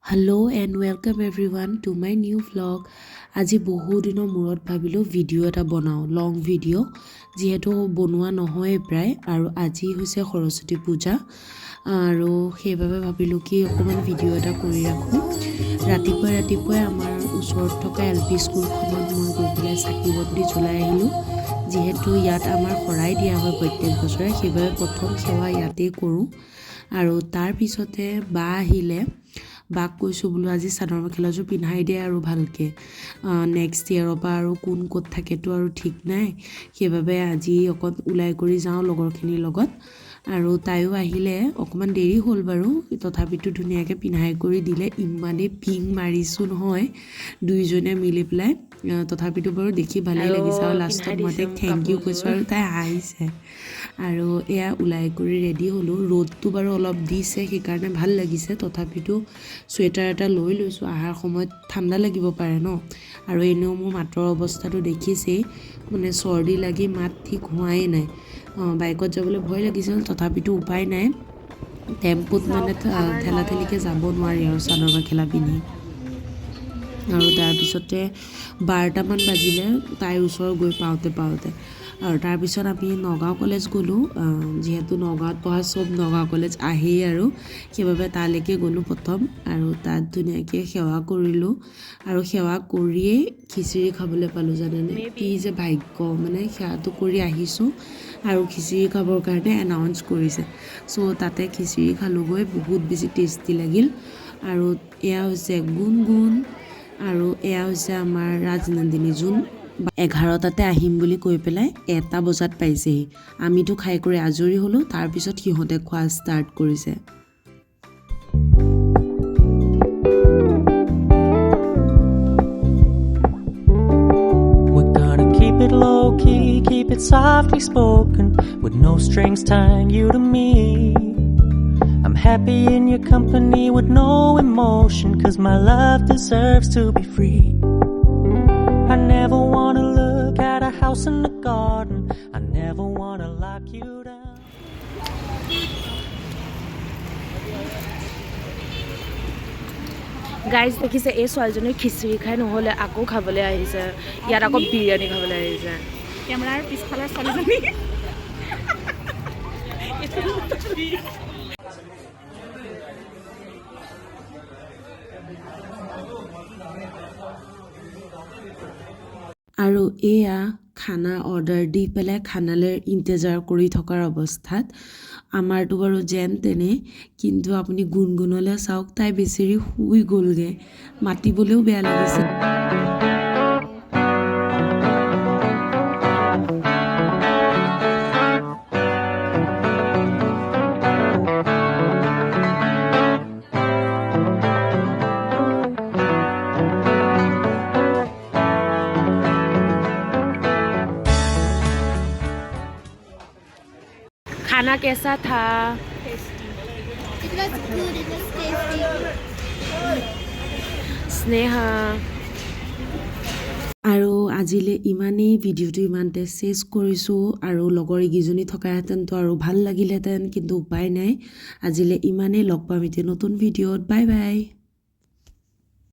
Hello and welcome everyone to my new vlog. আজি বহু দিনৰ মূৰত ভাবিলো ভিডিও এটা বনাও লং ভিডিও যেহেতু বনোৱা নহয় প্ৰায় আৰু আজি হৈছে সৰস্বতী পূজা আৰু সেইভাবে ভাবিলো কি অকমান ভিডিও এটা কৰি ৰাখো ৰাতিপুৱাই আমাৰ ওচৰত থকা এলপি স্কুলখনত মই গৈ পেলাই চাকি বন্তি জ্বলাই আহিলো যেহেতু ইয়াত আমাৰ শৰাই দিয়া হয় প্ৰত্যেক বছৰে সেইভাবে প্ৰথম সেৱা ইয়াতে কৰো আৰু তাৰ পিছতে বা আহিলে বাক কৈছো বুলো আজি চাদৰ মেখেলাযোৰ পিন্ধাই দিয়ে আৰু ভালকে নেক্সট ইয়াৰৰ পৰা আৰু কোন ক'ত থাকেতো আৰু ঠিক নাই সেইভাবে আজি অকন উলাই কৰি যাও লগৰখিনিৰ লগত আৰু তাইও আহিলে অকমান দেৰি হ'ল বাৰু তথাপিতো ধুনিয়াকে পিন্ধাই কৰি দিলে ইমানে পিং মাৰিছো নহয় দুইজনে মিলি পেলাই তথাপিতো বাৰু দেখি ভালেই লাগিছে আৰু লাষ্টত মই থ্যাংক ইউ কৈছো আৰু তাই হাঁহিছে আৰু এয়া উলাই কৰি ৰেডি হলো ৰ'দটো বাৰু অলপ দিছে সেইকাৰণে ভাল লাগিছে তথাপিতো সোয়েটাৰ এটা লৈ লৈছো আহাৰ সময়ত ঠাণ্ডা লাগিব পাৰে ন আৰু এনেও মোৰ মাতৰ অৱস্থাটো দেখিছেই মানে চৰ্দি লাগি মাত ঠিক হোৱাই নাই বাইকত যাবলৈ ভয় লাগিছিল তথাপিতো উপায় নাই টেম্পুত মানে ঠেলাঠেলিকে যাব নোৱাৰি আৰু চাদৰ মেখেলা পিন্ধি আৰু তাৰ পিছতে 12টা মান বাজিলে তাইৰ ওচৰ গৈ পাওঁতে আৰু তাৰ পিছত আমি নগাঁও কলেজ গলো যেহেতু নগাঁৱত পঢ়া সব নগাঁও কলেজ আহি আৰু সেইভাবে তালৈকে গলো প্ৰথম আৰু তাত ধুনিয়াকে সেৱা কৰিলো আৰু সেৱা কৰিয়ে খিচিৰি খাবলৈ পালো জানেনে কি যে ভাগ্য মানে সেৱাটো কৰি আহিছো আৰু খিচিৰি খাবৰ কাৰণে এনাউন্স কৰিছে সো তাতে খিচিৰি খালোগৈ বহুত বেছি টেষ্টি লাগিল আৰু এয়া হৈছে গুণগুণ আৰু এয়া হৈছে আমাৰ ৰাজনন্দিনী জোন 11টাতে আহিম বুলি কৈ পেলাই 1টা বজাত পাইছেহি আমিতো খাই কৰি আজৰি হলো তাৰ পিছত সিহঁতে খোৱা ষ্টাৰ্ট কৰিছে Keep it softly spoken with no strings tying you to me I'm happy in your company with no emotion cause my love deserves to be free I never want to look at a house in the garden I never want to lock you down guys দেখিছে এই ছোৱালীজনীৰ খিচিৰি খাই নহলে আকৌ খাবলৈ আহিছে ইয়াত আকৌ বিৰিয়ানী খাবলৈ আহিছে কেমেৰাৰ পিছফালৰ ছোৱালীজনী আৰু এয়া খানা অৰ্ডাৰ দি পেলাই খানালে ইন্তেজাৰ কৰি থকাৰ অৱস্থাত আমাৰটো বাৰু যেন তেনে কিন্তু আপুনি গুণগুণলে চাওক তাই বেচেৰি শুই গলগে মাতিবলেও বেয়া লাগিছে खाना कैसा था It was good, it was tasty. Sneha আৰু আজিলে ইমানেই ভিডিওটো ইমানতে শেষ কৰিছো আৰু লগৰ ইগিজনী থকাহেঁতেনতো আৰু ভাল লাগিলহেঁতেন কিন্তু উপায় নাই আজিলে ইমানেই লগ পাম এতিয়া নতুন ভিডিঅ'ত বাই বাই